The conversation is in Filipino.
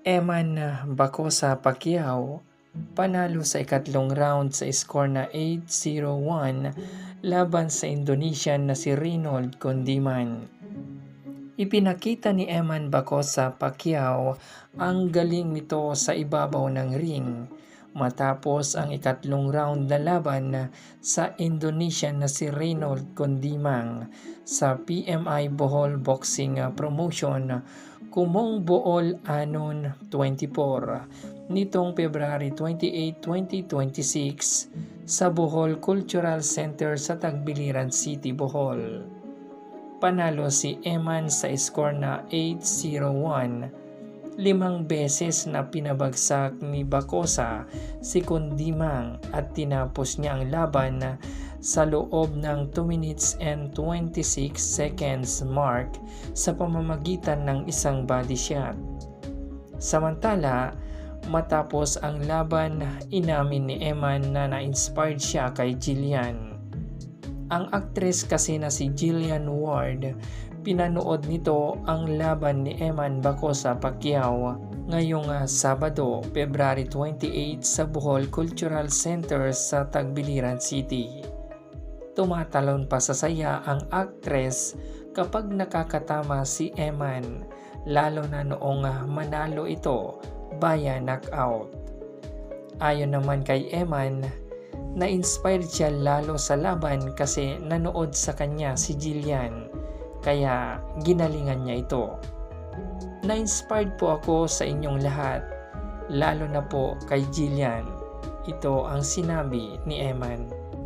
Eman Bacosa Pacquiao panalo sa ikatlong round sa score na 8-0-1 laban sa Indonesian na si Reynold Condiman. Ipinakita ni Eman Bacosa Pacquiao ang galing nito sa ibabaw ng ring matapos ang ikatlong round na laban sa Indonesian na si Reynold Condimang sa PMI Bohol Boxing Promotion Kumong Bohol Anon 24 nitong February 28, 2026 sa Bohol Cultural Center sa Tagbiliran City, Bohol. Panalo si Eman sa score na 8-0-1. 5 beses na pinabagsak ni Bacosa si Condimang at tinapos niya ang laban sa loob ng 2 minutes and 26 seconds mark sa pamamagitan ng isang body shot. Samantala, matapos ang laban, inamin ni Eman na na-inspired siya kay Jillian. Ang aktres kasi na si Jillian Ward, pinanood nito ang laban ni Eman Bacosa Pacquiao ngayong Sabado, February 28 sa Bohol Cultural Center sa Tagbiliran City. Tumatalon pa sa saya ang aktres kapag nakakatama si Eman, lalo na noong manalo ito via knockout. Ayon naman kay Eman, na-inspired siya lalo sa laban kasi nanood sa kanya si Jillian, kaya ginalingan niya ito. Na-inspired po ako sa inyong lahat, lalo na po kay Jillian. Ito ang sinabi ni Eman.